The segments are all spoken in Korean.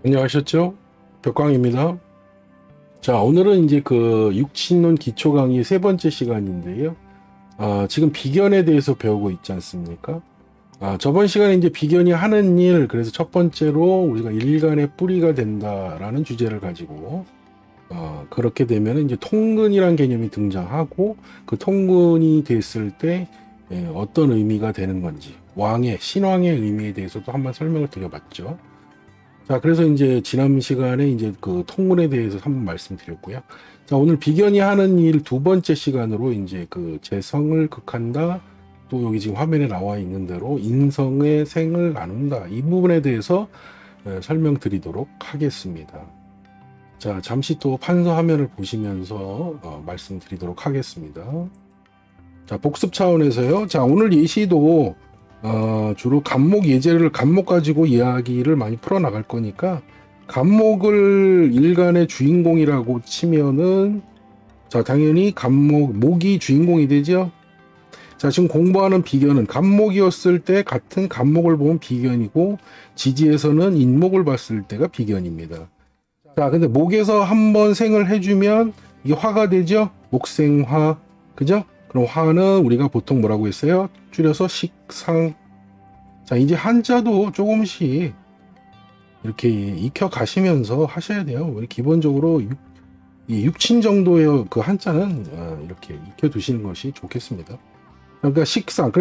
안녕하셨죠? 벽광입니다. 자, 오늘은 이제 그 육친론 기초 강의 세 번째 시간인데요. 지금 비견에 대해서 배우고 있지 않습니까? 저번 시간에 이제 비견이 하는 일, 그래서 첫 번째로 우리가 일간의 뿌리가 된다라는 주제를 가지고, 그렇게 되면 이제 통근이란 개념이 등장하고, 그 통근이 됐을 때, 어떤 의미가 되는 건지, 신왕의 의미에 대해서도 한번 설명을 드려봤죠. 자, 그래서 이제 지난 시간에 이제 그 통문에 대해서 한번 말씀드렸고요. 자, 오늘 비견이 하는 일 두 번째 시간으로 이제 그 재성을 극한다. 또 여기 지금 화면에 나와 있는 대로 인성의 생을 나눈다. 이 부분에 대해서 설명드리도록 하겠습니다. 자, 잠시 또 판서 화면을 보시면서 말씀드리도록 하겠습니다. 자, 복습 차원에서요. 자, 오늘 예시도 주로 간목 가지고 이야기를 많이 풀어나갈 거니까, 간목을 일간의 주인공이라고 치면은, 자, 당연히 목이 주인공이 되죠. 자, 지금 공부하는 비견은 간목이었을 때 같은 간목을 보면 비견이고, 지지에서는 인목을 봤을 때가 비견입니다. 자, 근데 목에서 한번 생을 해주면 이게 화가 되죠? 목생화. 그죠? 그럼 화는 우리가 보통 뭐라고 했어요? 줄여서 식상. 자, 이제 한자도 조금씩 이렇게 익혀 가시면서 하셔야 돼요. 기본적으로 육친 정도의 그 한자는 이렇게 익혀 두시는 것이 좋겠습니다. 그러니까 식상.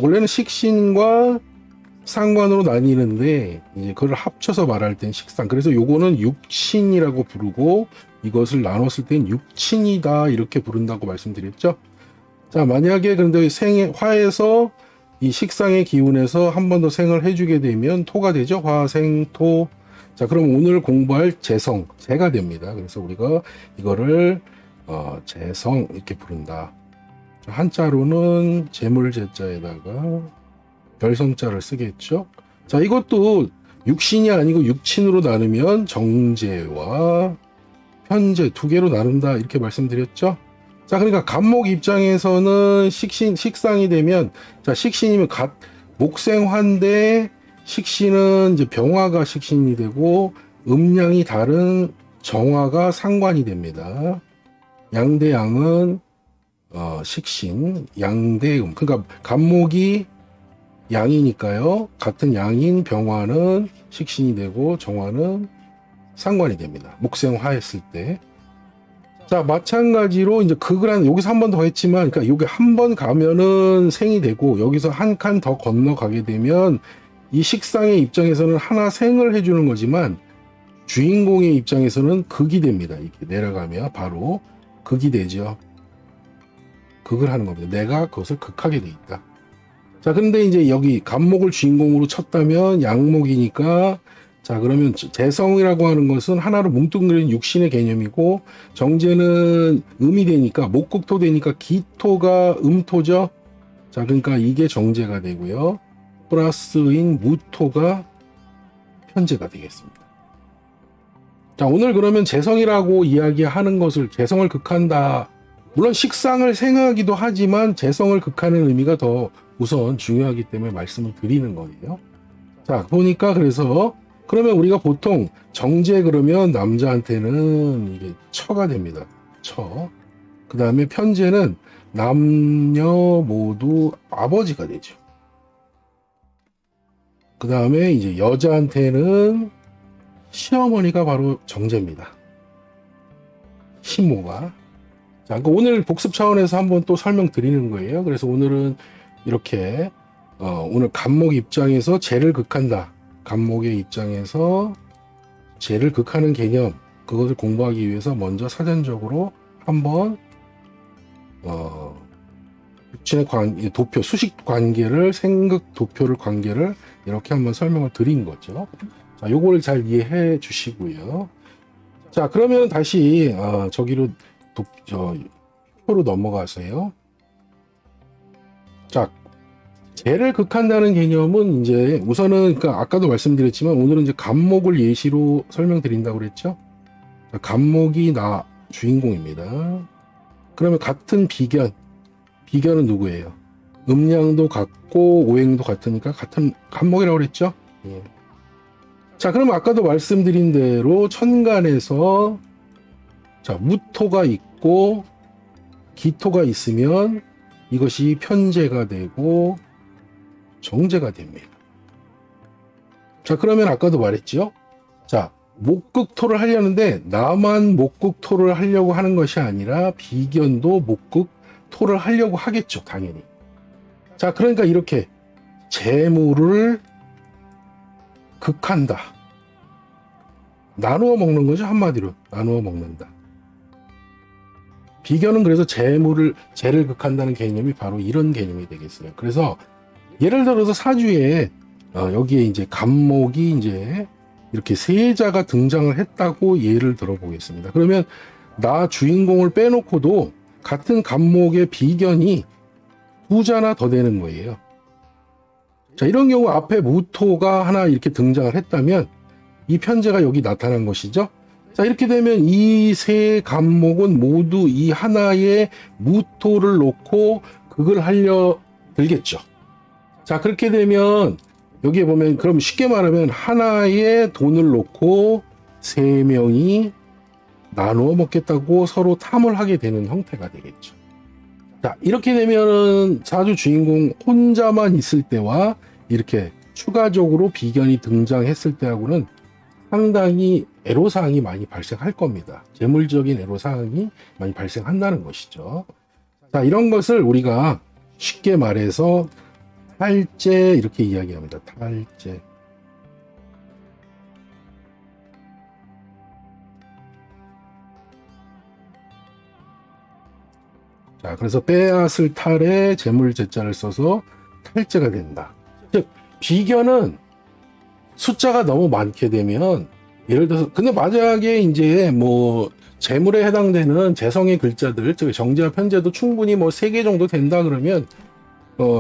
원래는 식신과 상관으로 나뉘는데, 이제 그걸 합쳐서 말할 땐 식상. 그래서 요거는 육친이라고 부르고, 이것을 나눴을 땐 육친이다. 이렇게 부른다고 말씀드렸죠. 자, 만약에 그런데 화에서 이 식상의 기운에서 한 번 더 생을 해주게 되면 토가 되죠. 화생토. 자, 그럼 오늘 공부할 재성, 재가 됩니다. 그래서 우리가 이거를 재성 이렇게 부른다. 한자로는 재물재자에다가 별성자를 쓰겠죠. 자, 이것도 육신이 아니고 육친으로 나누면 정제와 편제 두 개로 나눈다 이렇게 말씀드렸죠. 자, 그러니까 간목 입장에서는 식상이 되면, 자, 식신이면 목생화인데, 식신은 이제 병화가 식신이 되고, 음양이 다른 정화가 상관이 됩니다. 양대양은, 식신, 양대음. 그러니까 간목이 양이니까요. 같은 양인 병화는 식신이 되고, 정화는 상관이 됩니다. 목생화 했을 때. 자, 마찬가지로 이제 여기서 한 번 더 했지만, 그러니까 여기 한 번 가면은 생이 되고, 여기서 한 칸 더 건너가게 되면, 이 식상의 입장에서는 하나 생을 해주는 거지만, 주인공의 입장에서는 극이 됩니다. 이렇게 내려가면 바로 극이 되죠. 극을 하는 겁니다. 내가 그것을 극하게 돼 있다. 자, 근데 이제 여기 간목을 주인공으로 쳤다면 양목이니까, 자, 그러면 재성이라고 하는 것은 하나로 뭉뚱그린 육신의 개념이고, 정제는 음이 되니까, 목극토 되니까 기토가 음토죠. 자, 그러니까 이게 정제가 되고요. 플러스인 무토가 편제가 되겠습니다. 자, 오늘 그러면 재성이라고 이야기하는 것을, 재성을 극한다. 물론 식상을 생하기도 하지만 재성을 극하는 의미가 더 우선 중요하기 때문에 말씀을 드리는 거예요. 자, 보니까 그래서 그러면 우리가 보통 정제 그러면 남자한테는 이게 처가 됩니다. 처. 그 다음에 편제는 남녀 모두 아버지가 되죠. 그 다음에 이제 여자한테는 시어머니가 바로 정제입니다. 시모가. 자, 그러니까 오늘 복습 차원에서 한번 또 설명드리는 거예요. 그래서 오늘은 이렇게 오늘 간목 입장에서 재를 극한다. 간목의 입장에서 재를 극하는 개념, 그것을 공부하기 위해서 먼저 사전적으로 한번 육친의 도표, 수식 관계를, 생극 도표를 관계를 이렇게 한번 설명을 드린 거죠. 자, 요거를 잘 이해해 주시고요. 자, 그러면 다시 저기로 표로 넘어가세요. 자, 재를 극한다는 개념은 이제 우선은, 그러니까 아까도 말씀드렸지만 오늘은 이제 간목을 예시로 설명드린다고 그랬죠. 간목이 주인공입니다. 그러면 같은 비견은 누구예요? 음양도 같고 오행도 같으니까 같은 간목이라고 그랬죠. 예. 자, 그럼 아까도 말씀드린 대로 천간에서 자, 무토가 있고 기토가 있으면 이것이 편재가 되고 정제가 됩니다. 자, 그러면 아까도 말했죠. 자, 목극토를 하려는데 나만 목극토를 하려고 하는 것이 아니라 비견도 목극토를 하려고 하겠죠, 당연히. 자, 그러니까 이렇게 재물을 극한다. 나누어 먹는 거죠, 한마디로. 나누어 먹는다. 비견은 그래서 재를 극한다는 개념이 바로 이런 개념이 되겠어요. 그래서 예를 들어서 사주에 여기에 이제 간목이 이제 이렇게 세자가 등장을 했다고 예를 들어보겠습니다. 그러면 나 주인공을 빼놓고도 같은 간목의 비견이 2자나 더 되는 거예요. 자, 이런 경우 앞에 무토가 하나 이렇게 등장을 했다면 이 편재가 여기 나타난 것이죠. 자, 이렇게 되면 이 세 간목은 모두 이 하나의 무토를 놓고 극을 하려 들겠죠. 자, 그렇게 되면 여기에 보면 그럼 쉽게 말하면 하나의 돈을 놓고 세 명이 나누어 먹겠다고 서로 탐을 하게 되는 형태가 되겠죠. 자, 이렇게 되면 사주 주인공 혼자만 있을 때와 이렇게 추가적으로 비견이 등장했을 때하고는 상당히 애로사항이 많이 발생할 겁니다. 재물적인 애로사항이 많이 발생한다는 것이죠. 자, 이런 것을 우리가 쉽게 말해서 탈재 이렇게 이야기합니다. 탈재. 자, 그래서 빼앗을 탈에 재물재자를 써서 탈재가 된다. 즉, 비견은 숫자가 너무 많게 되면 예를 들어서 근데 만약에 이제 뭐 재물에 해당되는 재성의 글자들, 즉 정제와 편제도 충분히 뭐 3개 정도 된다 그러면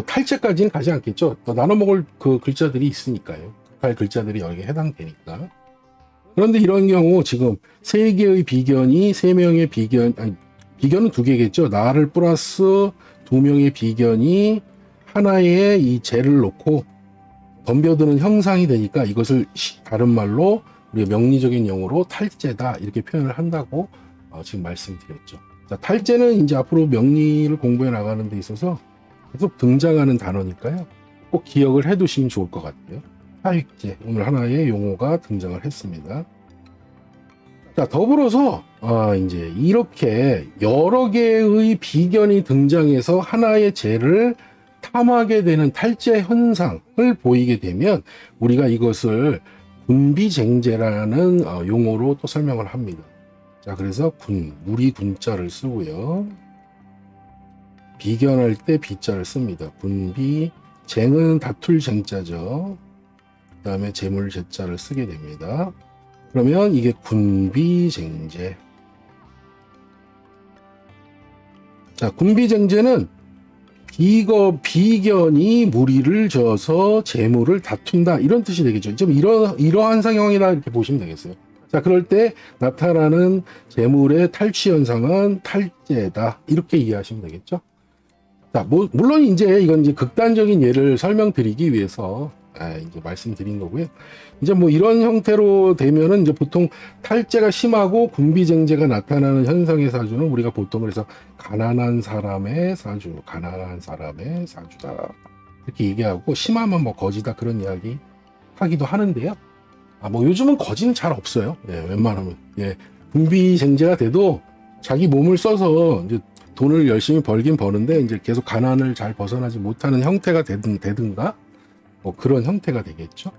탈재까지는 가지 않겠죠. 또 나눠 먹을 그 글자들이 있으니까요. 할 글자들이 여기에 해당되니까. 그런데 이런 경우 지금 3개의 비견이 3명의 비견, 아니 비견은 2개겠죠. 나를 플러스 2명의 비견이 하나의 이 재를 놓고 덤벼드는 형상이 되니까 이것을 다른 말로 우리가 명리적인 용어로 탈재다 이렇게 표현을 한다고 지금 말씀드렸죠. 자, 탈재는 이제 앞으로 명리를 공부해 나가는 데 있어서 계속 등장하는 단어니까요. 꼭 기억을 해 두시면 좋을 것 같아요. 탈재, 오늘 하나의 용어가 등장을 했습니다. 자, 더불어서 이제 이렇게 여러 개의 비견이 등장해서 하나의 재를 탐하게 되는 탈재 현상을 보이게 되면 우리가 이것을 군비쟁제라는 용어로 또 설명을 합니다. 자, 그래서 무리 군자를 쓰고요. 비견할 때 비자를 씁니다. 군비쟁은 다툴 쟁자죠. 그 다음에 재물재자를 쓰게 됩니다. 그러면 이게 군비쟁제. 자, 군비쟁제는 비견이 무리를 져서 재물을 다툰다 이런 뜻이 되겠죠. 좀 이러한 상황이다 이렇게 보시면 되겠어요. 자, 그럴 때 나타나는 재물의 탈취 현상은 탈재다 이렇게 이해하시면 되겠죠. 자, 물론 이제 이건 이제 극단적인 예를 설명드리기 위해서 이제 말씀드린 거고요. 이제 뭐 이런 형태로 되면은 이제 보통 탈재가 심하고 군비쟁제가 나타나는 현상의 사주는 우리가 보통 그래서 가난한 사람의 사주, 가난한 사람의 사주다 이렇게 얘기하고 심하면 뭐 거지다 그런 이야기 하기도 하는데요. 뭐 요즘은 거지는 잘 없어요. 웬만하면 군비쟁제가 돼도 자기 몸을 써서 이제 돈을 열심히 벌긴 버는데 이제 계속 가난을 잘 벗어나지 못하는 형태가 되든가 뭐 그런 형태가 되겠죠.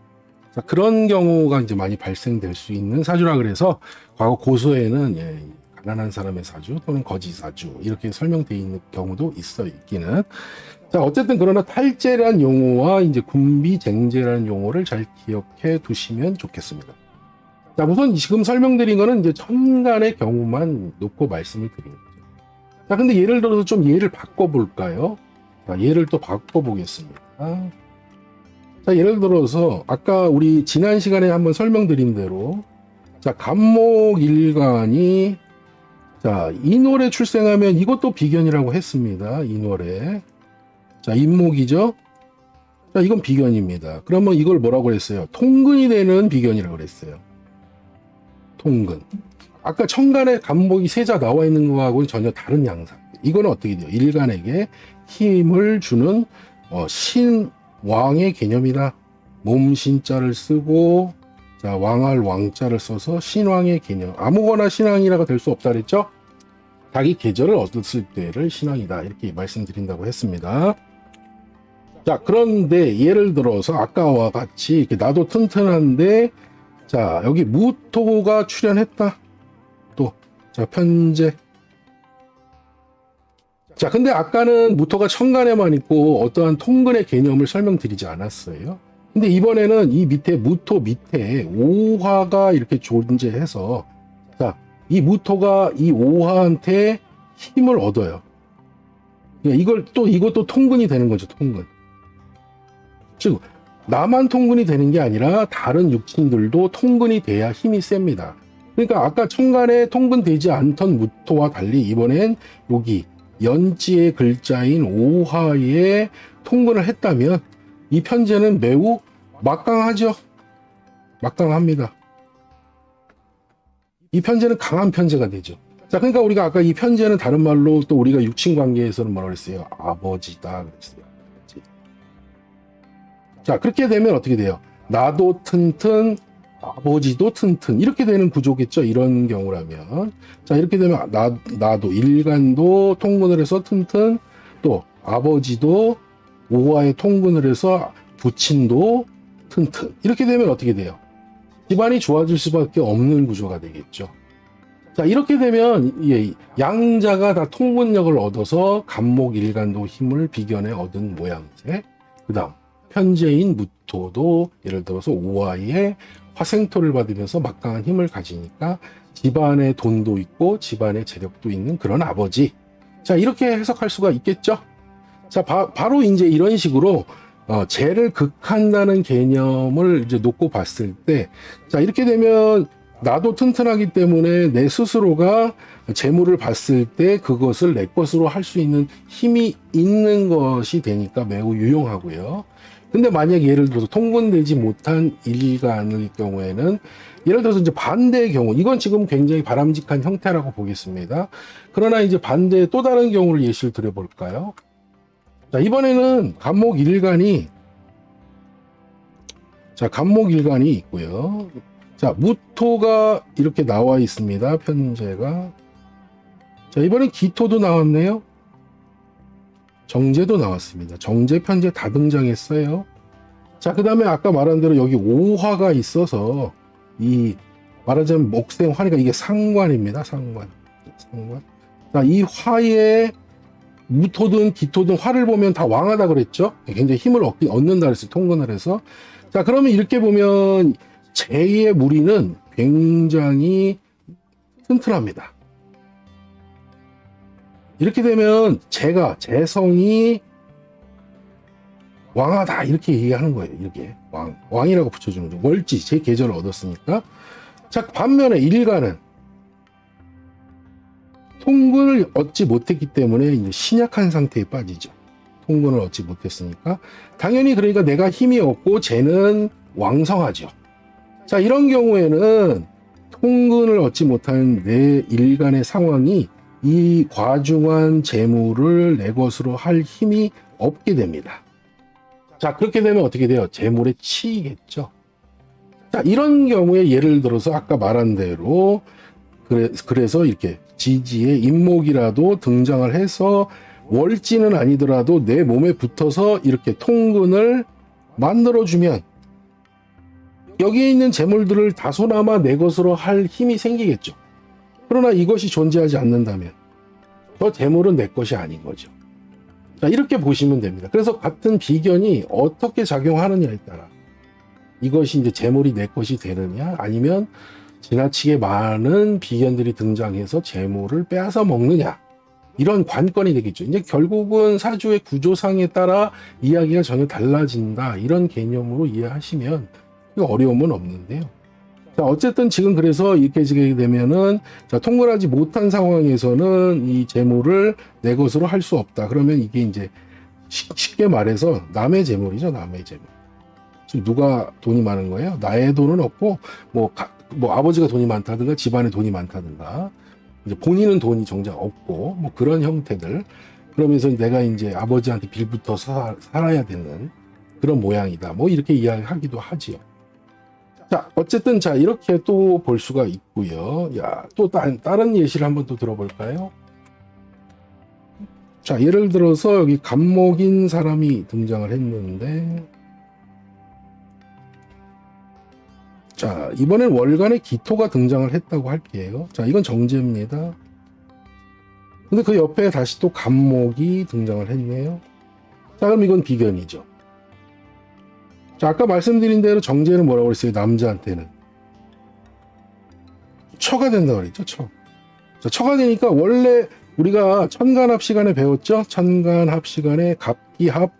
자, 그런 경우가 이제 많이 발생될 수 있는 사주라 그래서 과거 고서에는 가난한 사람의 사주 또는 거지 사주 이렇게 설명되어 있는 경우도 있기는. 자, 어쨌든 그러나 탈재라는 용어와 이제 군비쟁제라는 용어를 잘 기억해 두시면 좋겠습니다. 자, 우선 지금 설명드린 거는 이제 천간의 경우만 놓고 말씀을 드리는 거죠. 자, 근데 예를 들어서 좀 예를 바꿔볼까요? 자, 예를 또 바꿔보겠습니다. 자, 예를 들어서 아까 우리 지난 시간에 한번 설명드린 대로 자, 간목일간이 자, 인월에 출생하면 이것도 비견이라고 했습니다. 인월에. 자, 인목이죠. 자, 이건 비견입니다. 그러면 이걸 뭐라고 그랬어요? 통근이 되는 비견이라고 그랬어요. 통근. 아까 천간에 간목이 세자 나와 있는 거하고는 전혀 다른 양상. 이거는 어떻게 돼요? 일간에게 힘을 주는 신왕의 개념이다. 몸신자를 쓰고 자 왕할 왕자를 써서 신왕의 개념. 아무거나 신왕이라고 될 수 없다 그랬죠? 자기 계절을 얻었을 때를 신왕이다. 이렇게 말씀드린다고 했습니다. 자, 그런데 예를 들어서 아까와 같이 이렇게 나도 튼튼한데 자, 여기 무토가 출현했다. 또, 자, 편제. 자, 근데 아까는 무토가 천간에만 있고 어떠한 통근의 개념을 설명드리지 않았어요. 근데 이번에는 이 밑에 무토 밑에 오화가 이렇게 존재해서 자, 이 무토가 이 오화한테 힘을 얻어요. 이것도 통근이 되는 거죠, 통근. 즉, 나만 통근이 되는 게 아니라 다른 육신들도 통근이 돼야 힘이 셉니다. 그러니까 아까 천간에 통근되지 않던 무토와 달리 이번엔 여기 연지의 글자인 오화에 통근을 했다면 이 편제는 매우 막강하죠. 막강합니다. 이 편제는 강한 편제가 되죠. 자, 그러니까 우리가 아까 이 편제는 다른 말로 또 우리가 육친 관계에서는 뭐라 그랬어요? 아버지다 그랬어요. 자, 그렇게 되면 어떻게 돼요? 나도 튼튼, 아버지도 튼튼 이렇게 되는 구조겠죠. 이런 경우라면. 자, 이렇게 되면 나도 일간도 통근을 해서 튼튼, 또 아버지도 오화에 통근을 해서 부친도 튼튼 이렇게 되면 어떻게 돼요? 집안이 좋아질 수밖에 없는 구조가 되겠죠. 자, 이렇게 되면 양자가 다 통근력을 얻어서 간목 일간도 힘을 비견에 얻은 모양새. 그 다음 편제인 무토도 예를 들어서 오화에 화생토를 받으면서 막강한 힘을 가지니까 집안에 돈도 있고 집안에 재력도 있는 그런 아버지. 자, 이렇게 해석할 수가 있겠죠. 자, 바로 이제 이런 식으로 재를 극한다는 개념을 이제 놓고 봤을 때, 자, 이렇게 되면 나도 튼튼하기 때문에 내 스스로가 재물을 봤을 때 그것을 내 것으로 할 수 있는 힘이 있는 것이 되니까 매우 유용하고요. 근데 만약 예를 들어서 통근되지 못한 일간의 경우에는 예를 들어서 이제 반대의 경우, 이건 지금 굉장히 바람직한 형태라고 보겠습니다. 그러나 이제 반대의 또 다른 경우를 예시를 드려볼까요? 자, 이번에는 간목 일간이 있고요. 자, 무토가 이렇게 나와 있습니다. 편제가. 자, 이번엔 기토도 나왔네요. 정제도 나왔습니다. 정제, 편제 다 등장했어요. 자, 그 다음에 아까 말한 대로 여기 오화가 있어서 이 말하자면 목생 화니까 이게 상관입니다. 상관. 자, 이 화에 무토든 기토든 화를 보면 다 왕하다 그랬죠. 굉장히 힘을 얻는다 그랬어요. 통근을 해서. 자, 그러면 이렇게 보면 재의 무리는 굉장히 튼튼합니다. 이렇게 되면 재성이 왕하다 이렇게 얘기하는 거예요. 이렇게 왕이라고 붙여주는 거죠. 월지 제 계절을 얻었으니까. 자, 반면에 일간은 통근을 얻지 못했기 때문에 이제 신약한 상태에 빠지죠. 통근을 얻지 못했으니까 당연히 그러니까 내가 힘이 없고 쟤는 왕성하죠. 자, 이런 경우에는 통근을 얻지 못한 내 일간의 상황이 이 과중한 재물을 내 것으로 할 힘이 없게 됩니다. 자, 그렇게 되면 어떻게 돼요? 재물에 치이겠죠. 자, 이런 경우에 예를 들어서 아까 말한 대로 그래서 이렇게 지지의 임목이라도 등장을 해서 월지는 아니더라도 내 몸에 붙어서 이렇게 통근을 만들어주면 여기에 있는 재물들을 다소나마 내 것으로 할 힘이 생기겠죠. 그러나 이것이 존재하지 않는다면 저 재물은 내 것이 아닌 거죠. 자, 이렇게 보시면 됩니다. 그래서 같은 비견이 어떻게 작용하느냐에 따라 이것이 이제 재물이 내 것이 되느냐 아니면 지나치게 많은 비견들이 등장해서 재물을 빼앗아 먹느냐 이런 관건이 되겠죠. 이제 결국은 사주의 구조상에 따라 이야기가 전혀 달라진다 이런 개념으로 이해하시면 어려움은 없는데요. 자, 어쨌든 지금 그래서 이렇게 되면은 자, 통근하지 못한 상황에서는 이 재물을 내 것으로 할 수 없다. 그러면 이게 이제 쉽게 말해서 남의 재물이죠, 남의 재물. 지금 누가 돈이 많은 거예요? 나의 돈은 없고, 뭐 아버지가 돈이 많다든가, 집안에 돈이 많다든가, 이제 본인은 돈이 정작 없고, 뭐 그런 형태들. 그러면서 내가 이제 아버지한테 빌부터 살아야 되는 그런 모양이다. 뭐 이렇게 이야기하기도 하지요. 자, 어쨌든 자, 이렇게 또 볼 수가 있고요. 야, 또 다른 예시를 한번 또 들어볼까요? 자, 예를 들어서 여기 갑목인 사람이 등장을 했는데, 자, 이번엔 월간의 기토가 등장을 했다고 할게요. 자, 이건 정제입니다. 근데 그 옆에 다시 또 갑목이 등장을 했네요. 자, 그럼 이건 비견이죠. 자, 아까 말씀드린 대로 정제는 뭐라고 그랬어요? 남자한테는 처가 된다고 그랬죠, 처. 자, 처가 되니까 원래 우리가 천간합 시간에 배웠죠? 천간합 시간에 갑기합,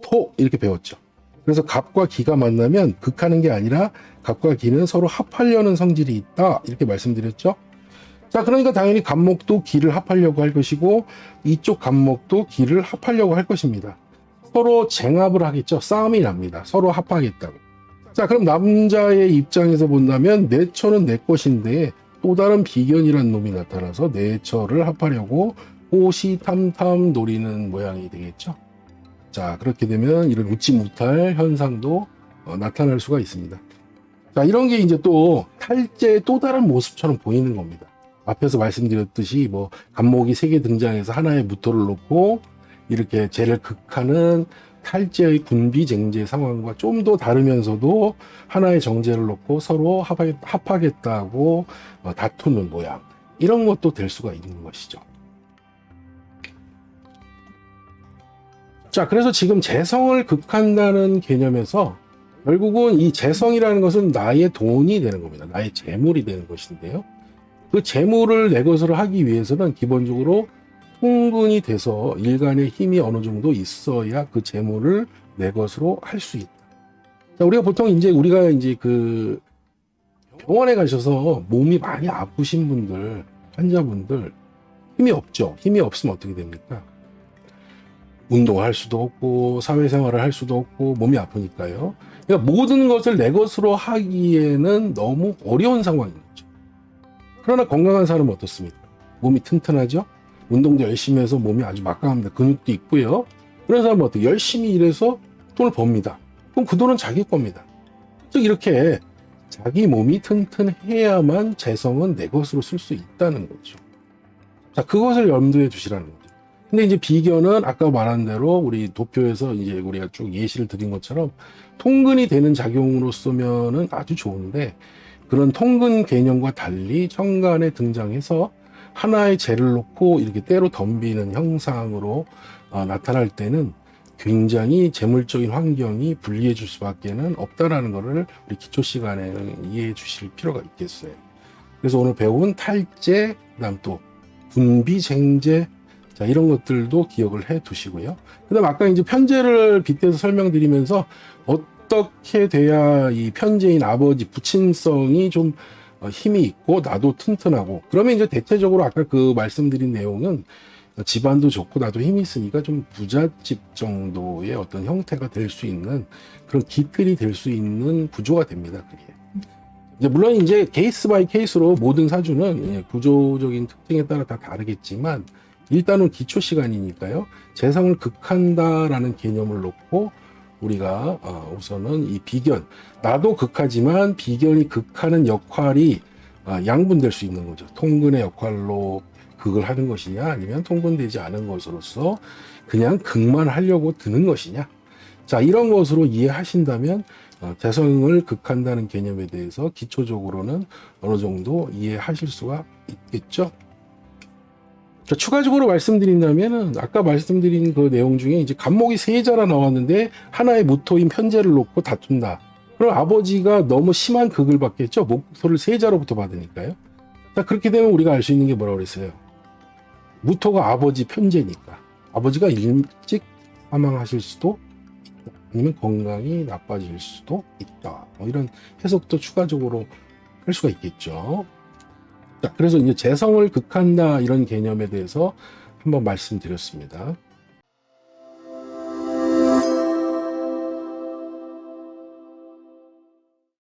토 이렇게 배웠죠. 그래서 갑과 기가 만나면 극하는 게 아니라 갑과 기는 서로 합하려는 성질이 있다 이렇게 말씀드렸죠. 자, 그러니까 당연히 갑목도 기를 합하려고 할 것이고 이쪽 갑목도 기를 합하려고 할 것입니다. 서로 쟁합을 하겠죠. 싸움이 납니다. 서로 합하겠다고. 자, 그럼 남자의 입장에서 본다면 내 처는 내 것인데 또 다른 비견이라는 놈이 나타나서 내 처를 합하려고 호시탐탐 노리는 모양이 되겠죠. 자, 그렇게 되면 이런 웃지 못할 현상도 나타날 수가 있습니다. 자, 이런 게 이제 또 탈제의 또 다른 모습처럼 보이는 겁니다. 앞에서 말씀드렸듯이 뭐 갑목이 3개 등장해서 하나의 무토를 놓고 이렇게 죄를 극하는 탈제의 군비쟁제 상황과 좀 더 다르면서도 하나의 정제를 놓고 서로 합하겠다고 다투는 모양, 이런 것도 될 수가 있는 것이죠. 자, 그래서 지금 재성을 극한다는 개념에서 결국은 이 재성이라는 것은 나의 돈이 되는 겁니다. 나의 재물이 되는 것인데요. 그 재물을 내 것으로 하기 위해서는 기본적으로 통근이 돼서 일간의 힘이 어느 정도 있어야 그 재물을 내 것으로 할 수 있다. 자, 우리가 이제 그 병원에 가셔서 몸이 많이 아프신 분들, 환자분들, 힘이 없죠. 힘이 없으면 어떻게 됩니까? 운동할 수도 없고 사회생활을 할 수도 없고 몸이 아프니까요. 그러니까 모든 것을 내 것으로 하기에는 너무 어려운 상황인 거죠. 그러나 건강한 사람은 어떻습니까? 몸이 튼튼하죠. 운동도 열심히 해서 몸이 아주 막강합니다. 근육도 있고요. 그런 사람은 어떻게 열심히 일해서 돈을 법니다. 그럼 그 돈은 자기 겁니다. 즉 이렇게 자기 몸이 튼튼해야만 재성은 내 것으로 쓸 수 있다는 거죠. 자, 그것을 염두에 두시라는 거죠. 근데 이제 비견은 아까 말한 대로 우리 도표에서 이제 우리가 쭉 예시를 드린 것처럼 통근이 되는 작용으로서면은 아주 좋은데, 그런 통근 개념과 달리 천간에 등장해서 하나의 재를 놓고 이렇게 때로 덤비는 형상으로 나타날 때는 굉장히 재물적인 환경이 불리해질 수밖에는 없다라는 것을 우리 기초 시간에는 이해해 주실 필요가 있겠어요. 그래서 오늘 배운 탈제, 그다음 또 분비쟁제, 자, 이런 것들도 기억을 해 두시고요. 그 다음 아까 이제 편제를 빗대서 설명드리면서 어떻게 돼야 이 편제인 아버지 부친성이 좀 힘이 있고 나도 튼튼하고, 그러면 이제 대체적으로 아까 그 말씀드린 내용은 집안도 좋고 나도 힘이 있으니까 좀 부잣집 정도의 어떤 형태가 될 수 있는 그런 기틀이 될 수 있는 구조가 됩니다. 그게. 이제 물론 이제 케이스 바이 케이스로 모든 사주는 구조적인 특징에 따라 다 다르겠지만 일단은 기초 시간이니까요. 재성을 극한다라는 개념을 놓고 우리가 우선은 이 비견, 나도 극하지만 비견이 극하는 역할이 양분될 수 있는 거죠. 통근의 역할로 극을 하는 것이냐, 아니면 통근되지 않은 것으로서 그냥 극만 하려고 드는 것이냐. 자, 이런 것으로 이해하신다면 재성을 극한다는 개념에 대해서 기초적으로는 어느 정도 이해하실 수가 있겠죠. 자, 추가적으로 말씀드린다면은 아까 말씀드린 그 내용 중에 이제 갑목이 세자라 나왔는데 하나의 무토인 편제를 놓고 다툰다. 그럼 아버지가 너무 심한 극을 받겠죠. 목토를 세자로부터 받으니까요. 자, 그렇게 되면 우리가 알 수 있는 게 뭐라고 그랬어요? 무토가 아버지 편제니까 아버지가 일찍 사망하실 수도 있다. 아니면 건강이 나빠질 수도 있다. 뭐 이런 해석도 추가적으로 할 수가 있겠죠. 자, 그래서 이제 재성을 극한다 이런 개념에 대해서 한번 말씀드렸습니다.